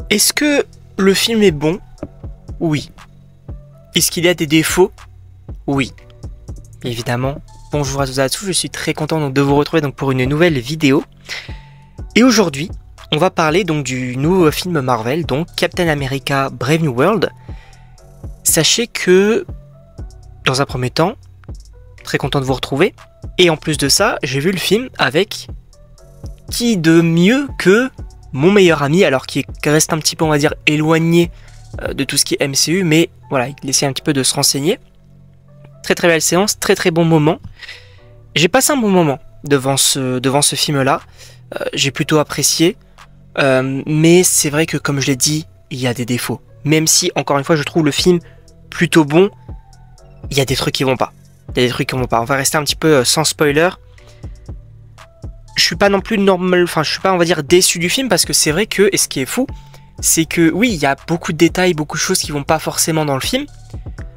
Est-ce que le film est bon? Oui. Est-ce qu'il y a des défauts? Oui. Évidemment. Bonjour à tous et à tous, je suis très content donc de vous retrouver donc pour une nouvelle vidéo. Et aujourd'hui, on va parler donc du nouveau film Marvel, donc Captain America Brave New World. Sachez que, dans un premier temps, très content de vous retrouver. Et en plus de ça, j'ai vu le film avec qui de mieux que mon meilleur ami, alors qui reste un petit peu, on va dire, éloigné de tout ce qui est MCU, mais voilà, il essaie un petit peu de se renseigner. Très très belle séance, très très bon moment. J'ai passé un bon moment devant ce film-là. J'ai plutôt apprécié, mais c'est vrai que comme je l'ai dit, il y a des défauts. Même si, encore une fois, je trouve le film plutôt bon, il y a des trucs qui vont pas. Il y a des trucs qui vont pas. On va rester un petit peu sans spoiler. Je suis pas non plus normal, enfin je suis pas, on va dire, déçu du film, parce que c'est vrai que, et ce qui est fou, c'est que oui, il y a beaucoup de détails, beaucoup de choses qui vont pas forcément dans le film.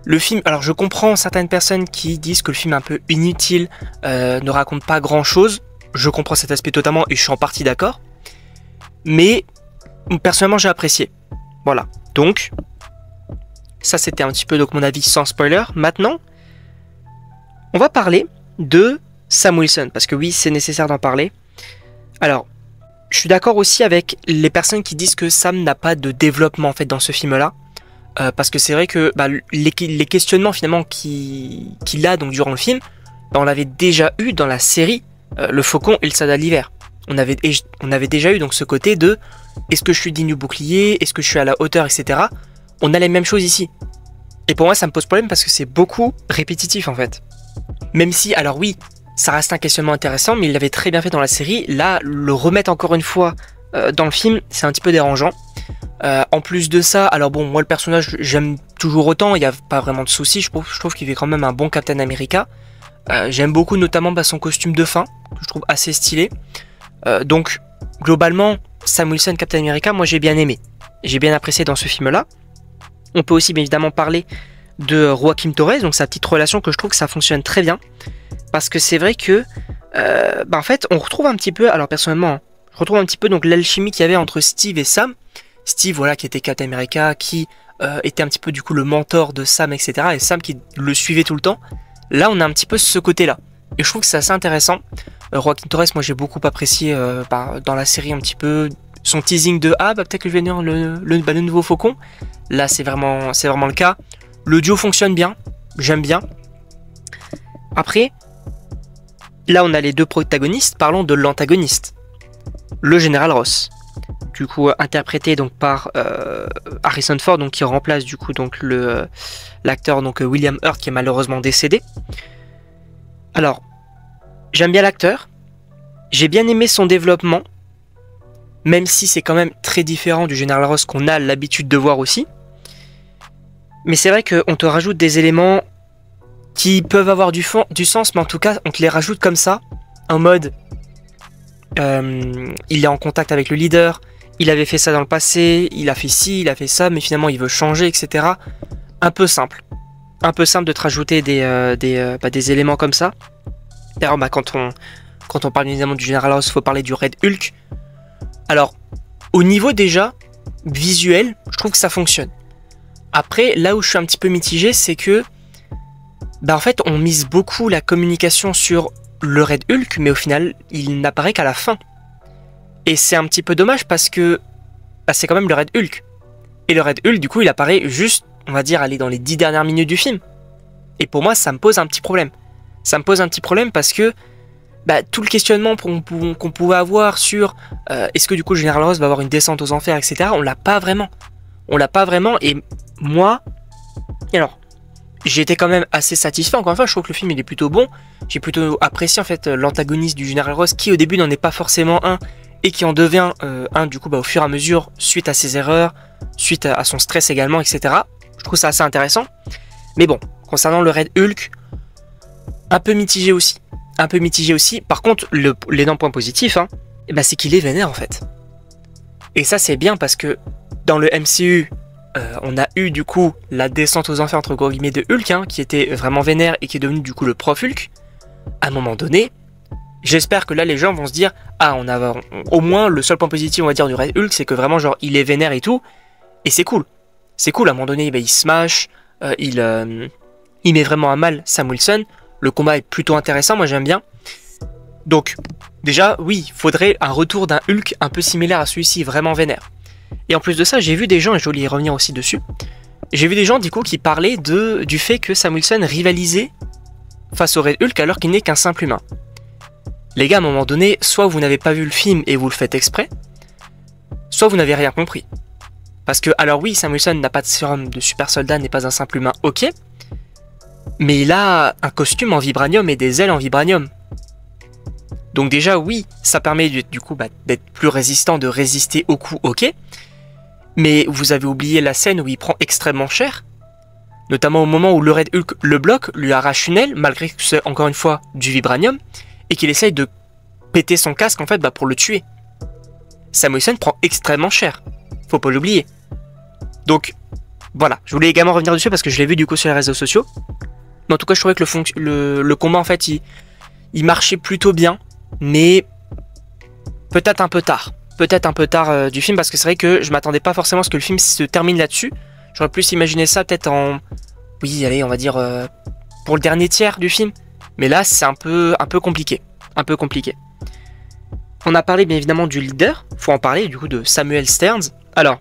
Le film, alors je comprends certaines personnes qui disent que le film est un peu inutile, ne raconte pas grand chose. Je comprends cet aspect totalement et je suis en partie d'accord. Mais personnellement j'ai apprécié. Voilà. Donc ça c'était un petit peu donc mon avis sans spoiler. Maintenant, on va parler de Sam Wilson, parce que oui, c'est nécessaire d'en parler. Alors, je suis d'accord aussi avec les personnes qui disent que Sam n'a pas de développement en fait dans ce film-là, parce que c'est vrai que les questionnements finalement qu'il a donc durant le film, on l'avait déjà eu dans la série Le Faucon et le Soldat de l'Hiver. On avait déjà eu donc ce côté de est-ce que je suis digne du bouclier, est-ce que je suis à la hauteur, etc. On a les mêmes choses ici. Et pour moi, ça me pose problème parce que c'est beaucoup répétitif en fait. Même si, alors oui, ça reste un questionnement intéressant, mais il l'avait très bien fait dans la série. Là, le remettre encore une fois dans le film, c'est un petit peu dérangeant. En plus de ça, alors bon, moi le personnage, j'aime toujours autant, il n'y a pas vraiment de soucis. Je trouve qu'il fait quand même un bon Captain America. J'aime beaucoup notamment son costume de fin, que je trouve assez stylé. Donc, globalement, Sam Wilson, Captain America, moi j'ai bien aimé. J'ai bien apprécié dans ce film-là. On peut aussi bien évidemment parler de Joaquin Torres, donc sa petite relation, que je trouve que ça fonctionne très bien. Parce que c'est vrai que, en fait, on retrouve un petit peu, alors personnellement, hein, je retrouve un petit peu donc l'alchimie qu'il y avait entre Steve et Sam. Steve, voilà, qui était Captain America, qui était un petit peu du coup le mentor de Sam, etc. Et Sam qui le suivait tout le temps. Là, on a un petit peu ce côté-là. Et je trouve que c'est assez intéressant. Joaquin Torres, moi j'ai beaucoup apprécié dans la série un petit peu son teasing de peut-être que je vais venir le nouveau Faucon. Là, c'est vraiment le cas. Le duo fonctionne bien, j'aime bien. Après, là on a les deux protagonistes, parlons de l'antagoniste, le général Ross, du coup interprété donc par Harrison Ford, donc qui remplace du coup donc l'acteur donc William Hurt, qui est malheureusement décédé. Alors, j'aime bien l'acteur, j'ai bien aimé son développement, même si c'est quand même très différent du général Ross qu'on a l'habitude de voir aussi. Mais c'est vrai qu'on te rajoute des éléments qui peuvent avoir du sens, mais en tout cas, on te les rajoute comme ça, en mode il est en contact avec le leader, il avait fait ça dans le passé, il a fait ci, il a fait ça, mais finalement il veut changer, etc. Un peu simple de te rajouter des éléments comme ça. D'ailleurs, quand on parle évidemment du Général Ross, il faut parler du Red Hulk. Alors, au niveau déjà visuel, je trouve que ça fonctionne. Après, là où je suis un petit peu mitigé, c'est que en fait, on mise beaucoup la communication sur le Red Hulk, mais au final, il n'apparaît qu'à la fin. Et c'est un petit peu dommage parce que c'est quand même le Red Hulk. Et le Red Hulk, du coup, il apparaît juste, on va dire, aller dans les 10 dernières minutes du film. Et pour moi, ça me pose un petit problème. Ça me pose un petit problème parce que tout le questionnement qu'on pouvait avoir sur est-ce que du coup le Général Ross va avoir une descente aux enfers, etc., on l'a pas vraiment. Et moi, alors, j'ai été quand même assez satisfait. Encore une fois, je trouve que le film il est plutôt bon. J'ai plutôt apprécié en fait l'antagoniste du Général Ross, qui au début n'en est pas forcément un, et qui en devient un du coup au fur et à mesure, suite à ses erreurs, suite à son stress également, etc. Je trouve ça assez intéressant. Mais bon, concernant le Red Hulk, un peu mitigé aussi. Par contre, l'énorme point positif, c'est qu'il est vénère en fait. Et ça c'est bien parce que dans le MCU, on a eu du coup la descente aux enfers entre gros guillemets de Hulk, qui était vraiment vénère et qui est devenu du coup le prof Hulk. À un moment donné, J'espère que là les gens vont se dire ah au moins le seul point positif on va dire du Red Hulk c'est que vraiment genre il est vénère et tout et c'est cool à un moment donné il smash il met vraiment à mal Sam Wilson, le combat est plutôt intéressant, moi j'aime bien. Donc déjà oui il faudrait un retour d'un Hulk un peu similaire à celui-ci, vraiment vénère. Et en plus de ça j'ai vu des gens, et je voulais y revenir aussi dessus, j'ai vu des gens du coup qui parlaient du fait que Sam Wilson rivalisait face au Red Hulk alors qu'il n'est qu'un simple humain. Les gars, à un moment donné, soit vous n'avez pas vu le film et vous le faites exprès, soit vous n'avez rien compris. Parce que, alors oui, Sam Wilson n'a pas de sérum de super soldat, n'est pas un simple humain, ok, mais il a un costume en vibranium et des ailes en vibranium. Donc déjà, oui, ça permet du coup d'être plus résistant, de résister aux coups, ok, mais vous avez oublié la scène où il prend extrêmement cher, notamment au moment où le Red Hulk le bloque, lui arrache une aile, malgré que c'est encore une fois du vibranium, et qu'il essaye de péter son casque en fait pour le tuer. Sam Wilson prend extrêmement cher, faut pas l'oublier. Donc voilà, je voulais également revenir dessus parce que je l'ai vu du coup sur les réseaux sociaux. Mais en tout cas je trouvais que le combat en fait il marchait plutôt bien, mais peut-être un peu tard. Du film parce que c'est vrai que je m'attendais pas forcément à ce que le film se termine là-dessus. J'aurais plus imaginé ça peut-être en... Oui allez on va dire pour le dernier tiers du film. Mais là, c'est un peu compliqué. On a parlé bien évidemment du leader. Faut en parler du coup de Samuel Stearns. Alors,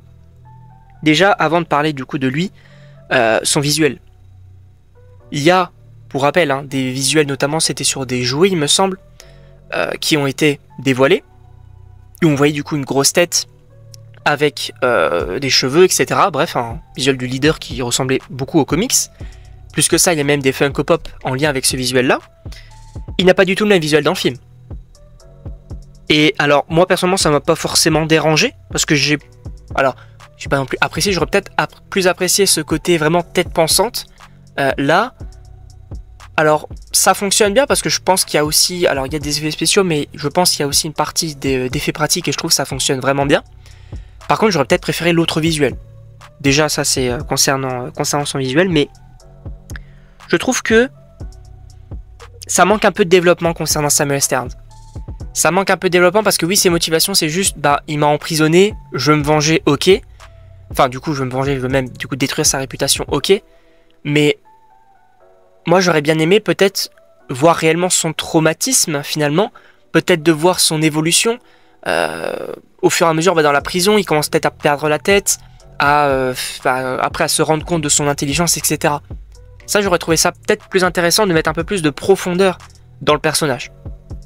déjà, avant de parler du coup de lui, son visuel. Il y a, pour rappel, des visuels, notamment c'était sur des jouets, il me semble, qui ont été dévoilés. Où on voyait du coup une grosse tête avec des cheveux, etc. Bref, un visuel du leader qui ressemblait beaucoup aux comics. Plus que ça, il y a même des Funko Pop en lien avec ce visuel-là. Il n'a pas du tout le même visuel dans le film. Et alors, moi personnellement, ça m'a pas forcément dérangé, parce que j'ai pas non plus apprécié, j'aurais peut-être plus apprécié ce côté vraiment tête pensante. Là, alors, ça fonctionne bien, parce que je pense qu'il y a aussi, alors il y a des effets spéciaux, mais je pense qu'il y a aussi une partie d'effets pratiques, et je trouve que ça fonctionne vraiment bien. Par contre, j'aurais peut-être préféré l'autre visuel. Déjà, ça c'est concernant son visuel, mais... Je trouve que ça manque un peu de développement concernant Samuel Stearns. Ça manque un peu de développement parce que oui, ses motivations, c'est juste, il m'a emprisonné, je veux me venger, ok. Enfin, du coup, je veux me venger, je veux même du coup détruire sa réputation, ok. Mais moi, j'aurais bien aimé peut-être voir réellement son traumatisme, finalement. Peut-être de voir son évolution. Au fur et à mesure, dans la prison, il commence peut-être à perdre la tête, après à se rendre compte de son intelligence, etc. Ça, j'aurais trouvé ça peut-être plus intéressant de mettre un peu plus de profondeur dans le personnage.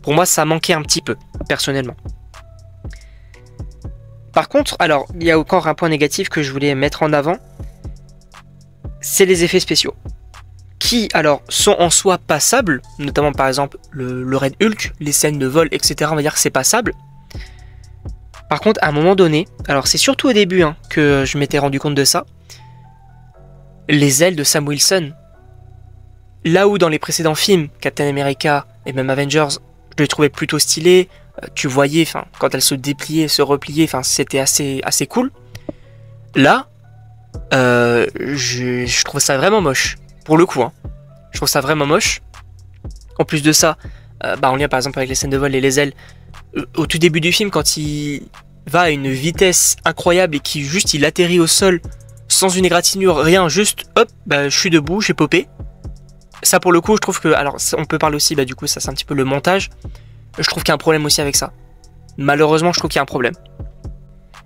Pour moi, ça manquait un petit peu, personnellement. Par contre, alors, il y a encore un point négatif que je voulais mettre en avant. C'est les effets spéciaux. Qui, alors, sont en soi passables, notamment par exemple le Red Hulk, les scènes de vol, etc. On va dire que c'est passable. Par contre, à un moment donné, alors c'est surtout au début que je m'étais rendu compte de ça, les ailes de Sam Wilson... Là où dans les précédents films, Captain America et même Avengers, je les trouvais plutôt stylés, tu voyais, quand elles se dépliaient, se repliaient, c'était assez cool. Là, je trouve ça vraiment moche, pour le coup. Je trouve ça vraiment moche. En plus de ça, en lien par exemple avec les scènes de vol et les ailes, au tout début du film, quand il va à une vitesse incroyable et qu'il atterrit au sol sans une égratignure, rien, juste hop, je suis debout, j'ai popé. Ça pour le coup, je trouve que, alors on peut parler aussi, du coup ça c'est un petit peu le montage, je trouve qu'il y a un problème aussi avec ça. Malheureusement, je trouve qu'il y a un problème.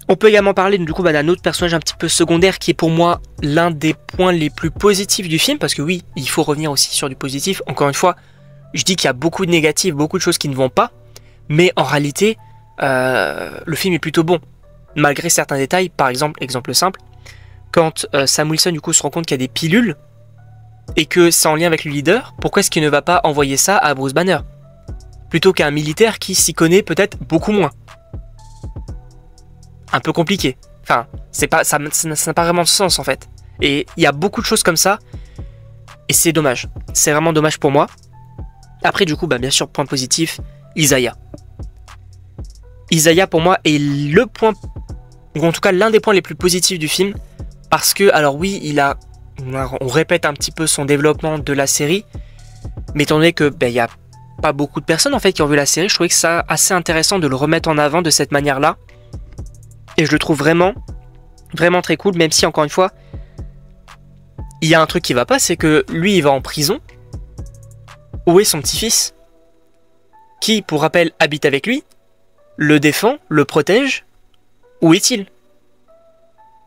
On peut également parler du coup d'un autre personnage un petit peu secondaire qui est pour moi l'un des points les plus positifs du film, parce que oui, il faut revenir aussi sur du positif. Encore une fois, je dis qu'il y a beaucoup de négatifs, beaucoup de choses qui ne vont pas, mais en réalité, le film est plutôt bon, malgré certains détails. Par exemple, exemple simple, quand Sam Wilson du coup se rend compte qu'il y a des pilules, et que c'est en lien avec le leader, pourquoi est-ce qu'il ne va pas envoyer ça à Bruce Banner plutôt qu'à un militaire qui s'y connaît peut-être beaucoup moins? Un peu compliqué. Enfin, ça n'a pas vraiment de sens en fait. Et il y a beaucoup de choses comme ça, et c'est dommage. C'est vraiment dommage pour moi. Après du coup, bien sûr, point positif, Isaiah. Isaiah pour moi est le point, ou en tout cas l'un des points les plus positifs du film, parce que, alors oui, on répète un petit peu son développement de la série, mais étant donné que il y a pas beaucoup de personnes en fait qui ont vu la série. Je trouvais que ça assez intéressant de le remettre en avant de cette manière-là. Et je le trouve vraiment très cool, même si encore une fois, il y a un truc qui va pas, c'est que lui il va en prison. Où est son petit-fils? Qui, pour rappel, habite avec lui, le défend, le protège. Où est-il?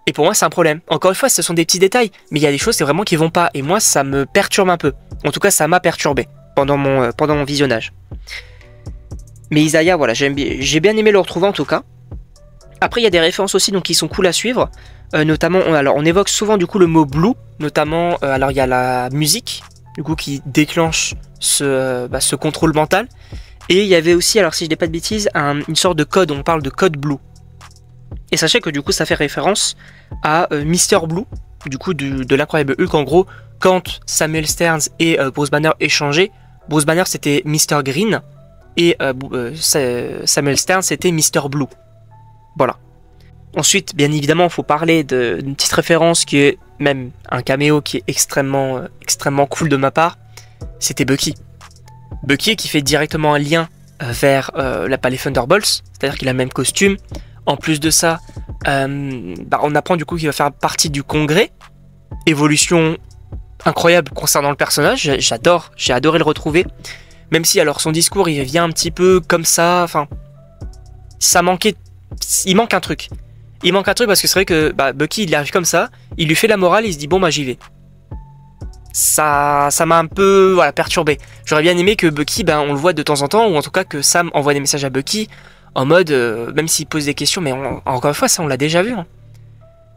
Et pour moi c'est un problème. Encore une fois, ce sont des petits détails, mais il y a des choses c'est vraiment qui vont pas. Et moi ça me perturbe un peu. En tout cas ça m'a perturbé pendant mon visionnage. Mais Isaiah, voilà, j'ai bien aimé le retrouver en tout cas. Après il y a des références aussi donc qui sont cool à suivre. Notamment, on évoque souvent du coup le mot blue. Notamment, alors il y a la musique du coup qui déclenche ce contrôle mental. Et il y avait aussi, alors si je dis pas de bêtises, une sorte de code, on parle de code blue. Et sachez que du coup ça fait référence à Mr. Blue, du coup de l'incroyable Hulk. En gros, quand Samuel Stearns et Bruce Banner échangeaient, Bruce Banner c'était Mr. Green et Samuel Stearns c'était Mr. Blue. Voilà. Ensuite, bien évidemment, il faut parler d'une petite référence qui est même un caméo qui est extrêmement cool de ma part. C'était Bucky. Bucky qui fait directement un lien vers les Thunderbolts, c'est-à-dire qu'il a le même costume. En plus de ça, on apprend du coup qu'il va faire partie du Congrès. Évolution incroyable concernant le personnage, j'ai adoré le retrouver. Même si alors son discours il vient un petit peu comme ça, enfin, ça manquait, il manque un truc. Il manque un truc parce que c'est vrai que Bucky il arrive comme ça, il lui fait la morale et il se dit bon bah j'y vais. Ça m'a un peu perturbé. J'aurais bien aimé que Bucky on le voit de temps en temps, ou en tout cas que Sam envoie des messages à Bucky en mode même s'il pose des questions, mais encore une fois ça on l'a déjà vu. Hein.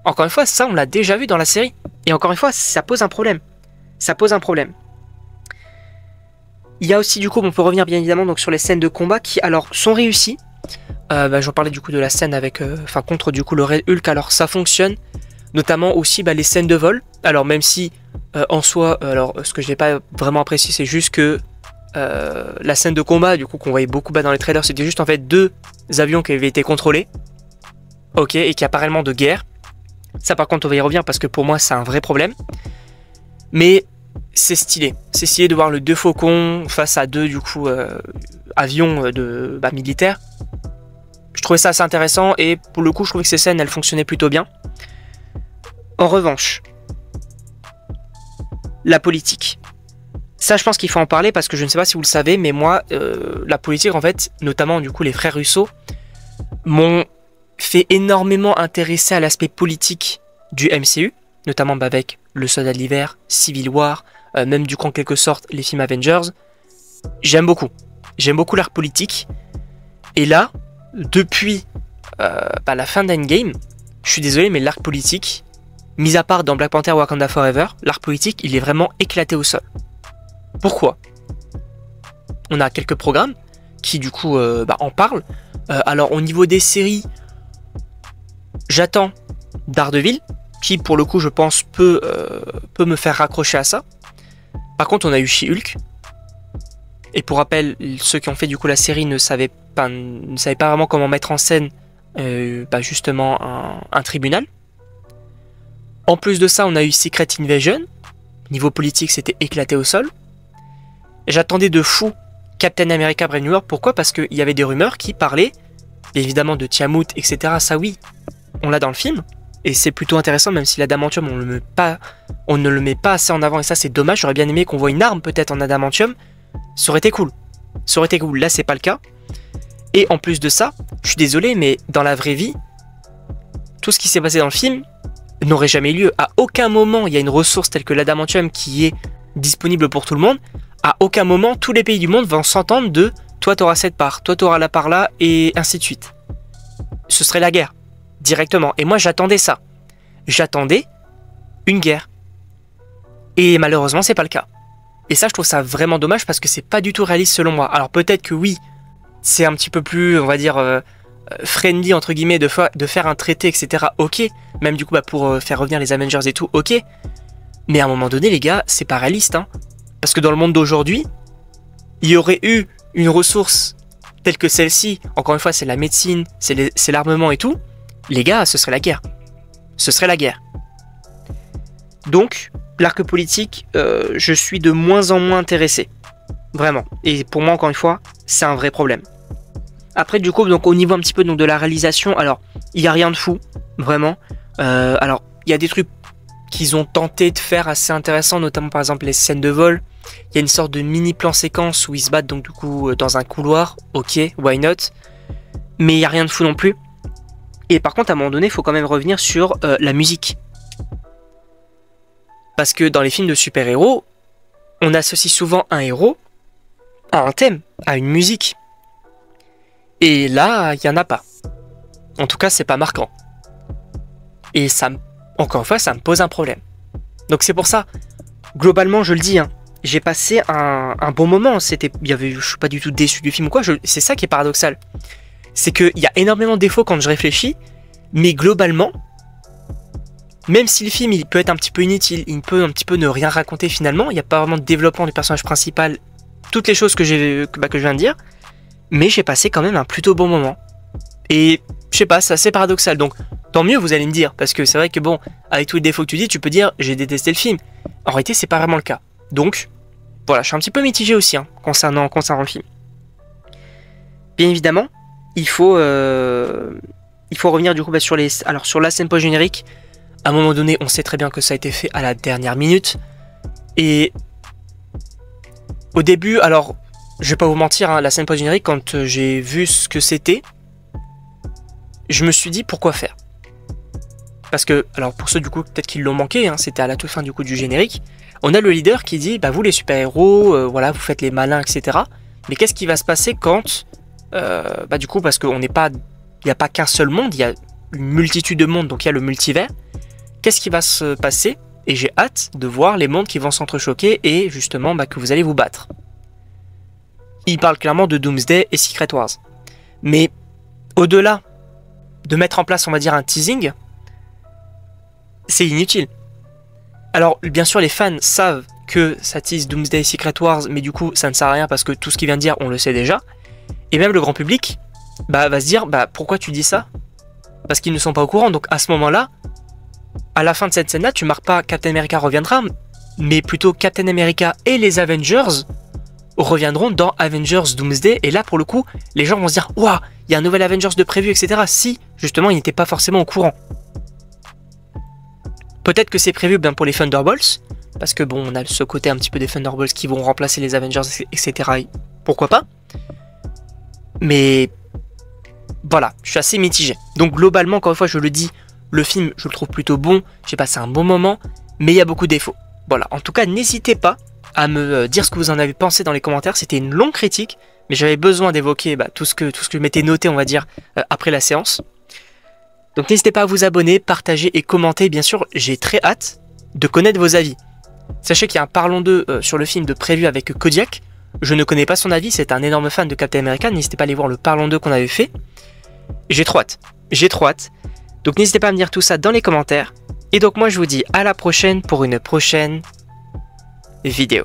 Encore une fois ça on l'a déjà vu dans la série. Et encore une fois ça pose un problème. Ça pose un problème. Il y a aussi du coup on peut revenir bien évidemment donc sur les scènes de combat qui alors sont réussies. J'en parlais du coup de la scène avec contre du coup le Red Hulk, alors ça fonctionne, notamment aussi les scènes de vol. Alors même si en soi, alors ce que je n'ai pas vraiment apprécié c'est juste que la scène de combat du coup qu'on voyait beaucoup dans les trailers, c'était juste en fait 2 avions qui avaient été contrôlés, ok, et qui apparemment de guerre. Ça par contre on va y revenir parce que pour moi c'est un vrai problème, mais c'est stylé de voir le 2 Faucons face à 2 du coup avions militaires. Je trouvais ça assez intéressant et pour le coup je trouvais que ces scènes elles fonctionnaient plutôt bien. En revanche, la politique. Ça je pense qu'il faut en parler parce que je ne sais pas si vous le savez, mais moi la politique en fait, notamment du coup les frères Russo, m'ont fait énormément intéresser à l'aspect politique du MCU, notamment avec le Soldat de l'Hiver, Civil War, même du coup en quelque sorte les films Avengers. J'aime beaucoup l'art politique. Et là, depuis la fin d'Endgame, je suis désolé mais l'arc politique, mis à part dans Black Panther Wakanda Forever, l'arc politique il est vraiment éclaté au sol. Pourquoi? On a quelques programmes qui du coup en parlent. Alors au niveau des séries, j'attends Daredevil, qui pour le coup je pense peut me faire raccrocher à ça. Par contre on a eu She-Hulk. Et pour rappel, ceux qui ont fait du coup la série ne savaient pas vraiment comment mettre en scène justement un tribunal. En plus de ça, on a eu Secret Invasion. Niveau politique, c'était éclaté au sol. Et j'attendais de fou Captain America Brave New World. Pourquoi? Parce qu'il y avait des rumeurs qui parlaient, évidemment, de Tiamut, etc. Ça oui, on l'a dans le film. Et c'est plutôt intéressant, même si l'adamantium, on ne le met pas assez en avant. Et ça, c'est dommage. J'aurais bien aimé qu'on voit une arme peut-être en adamantium. Ça aurait été cool. Là, c'est pas le cas. Et en plus de ça, je suis désolé, mais dans la vraie vie, tout ce qui s'est passé dans le film n'aurait jamais eu lieu. À aucun moment, il y a une ressource telle que l'adamantium qui est disponible pour tout le monde. À aucun moment, tous les pays du monde vont s'entendre de toi, t'auras cette part, toi, t'auras la part là, et ainsi de suite. Ce serait la guerre, directement. Et moi, j'attendais ça. J'attendais une guerre. Et malheureusement, c'est pas le cas. Et ça, je trouve ça vraiment dommage parce que c'est pas du tout réaliste selon moi. Alors peut-être que oui, c'est un petit peu plus, on va dire, friendly, entre guillemets, de faire un traité, etc. Ok, même du coup, pour faire revenir les Avengers et tout, ok. Mais à un moment donné, les gars, c'est pas réaliste, hein. Parce que dans le monde d'aujourd'hui, il y aurait eu une ressource telle que celle-ci, encore une fois, c'est la médecine, c'est l'armement et tout. Les gars, ce serait la guerre. Ce serait la guerre. Donc, l'arc politique, je suis de moins en moins intéressé. Vraiment. Et pour moi, encore une fois, c'est un vrai problème. Après, du coup, donc, au niveau un petit peu donc, de la réalisation, alors, il n'y a rien de fou, vraiment. Alors, il y a des trucs qu'ils ont tenté de faire assez intéressants, notamment par exemple les scènes de vol. Il y a une sorte de mini plan séquence où ils se battent donc du coup dans un couloir. Ok, why not? Mais il n'y a rien de fou non plus. Et par contre, à un moment donné, il faut quand même revenir sur la musique. Parce que dans les films de super-héros, on associe souvent un héros à un thème, à une musique. Et là, il n'y en a pas. En tout cas, c'est pas marquant. Et ça, encore une fois, ça me pose un problème. Donc c'est pour ça, globalement, je le dis, hein, j'ai passé un bon moment. Je suis pas du tout déçu du film ou quoi. C'est ça qui est paradoxal. C'est qu'il y a énormément de défauts quand je réfléchis, mais globalement, même si le film il peut être un petit peu inutile, il peut un petit peu ne rien raconter finalement, il n'y a pas vraiment de développement du personnage principal, toutes les choses que je viens de dire, mais j'ai passé quand même un plutôt bon moment. Et je sais pas, c'est assez paradoxal, donc tant mieux vous allez me dire, parce que c'est vrai que bon, avec tous les défauts que tu dis, tu peux dire j'ai détesté le film. En réalité c'est pas vraiment le cas. Donc, voilà, je suis un petit peu mitigé aussi hein, concernant le film. Bien évidemment, il faut revenir du coup sur la scène post-générique. À un moment donné, on sait très bien que ça a été fait à la dernière minute. Et au début, alors, je vais pas vous mentir, hein, la scène post-générique, quand j'ai vu ce que c'était, je me suis dit pourquoi faire. Parce que, alors pour ceux du coup peut-être qu'ils l'ont manqué, hein, c'était à la toute fin du coup du générique, on a le leader qui dit, bah vous les super-héros, voilà, vous faites les malins, etc. Mais qu'est-ce qui va se passer quand, du coup, parce qu'il n'y a pas qu'un seul monde, il y a une multitude de mondes, donc il y a le multivers. Qu'est-ce qui va se passer? Et j'ai hâte de voir les mondes qui vont s'entrechoquer et justement que vous allez vous battre. Il parle clairement de Doomsday et Secret Wars. Mais au-delà de mettre en place, on va dire, un teasing, c'est inutile. Alors, bien sûr, les fans savent que ça tease Doomsday et Secret Wars, mais du coup, ça ne sert à rien parce que tout ce qu'il vient de dire, on le sait déjà. Et même le grand public va se dire, pourquoi tu dis ça? Parce qu'ils ne sont pas au courant. Donc à ce moment-là, à la fin de cette scène-là, tu marques pas Captain America reviendra, mais plutôt Captain America et les Avengers reviendront dans Avengers Doomsday. Et là, pour le coup, les gens vont se dire, waouh, il y a un nouvel Avengers de prévu, etc. Si, justement, ils n'étaient pas forcément au courant. Peut-être que c'est prévu bien pour les Thunderbolts, parce que bon, on a ce côté un petit peu des Thunderbolts qui vont remplacer les Avengers, etc. Pourquoi pas? Mais voilà, je suis assez mitigé. Donc globalement, encore une fois, je le dis, le film, je le trouve plutôt bon, j'ai passé un bon moment, mais il y a beaucoup de défauts. Voilà, en tout cas, n'hésitez pas à me dire ce que vous en avez pensé dans les commentaires. C'était une longue critique, mais j'avais besoin d'évoquer tout ce que je m'étais noté, on va dire, après la séance. Donc n'hésitez pas à vous abonner, partager et commenter. Bien sûr, j'ai très hâte de connaître vos avis. Sachez qu'il y a un Parlons d'eux sur le film de prévu avec Kodiak. Je ne connais pas son avis, c'est un énorme fan de Captain America. N'hésitez pas à aller voir le Parlons d'eux qu'on avait fait. J'ai trop hâte. J'ai trop hâte. Donc n'hésitez pas à me dire tout ça dans les commentaires. Et donc moi je vous dis à la prochaine pour une prochaine vidéo.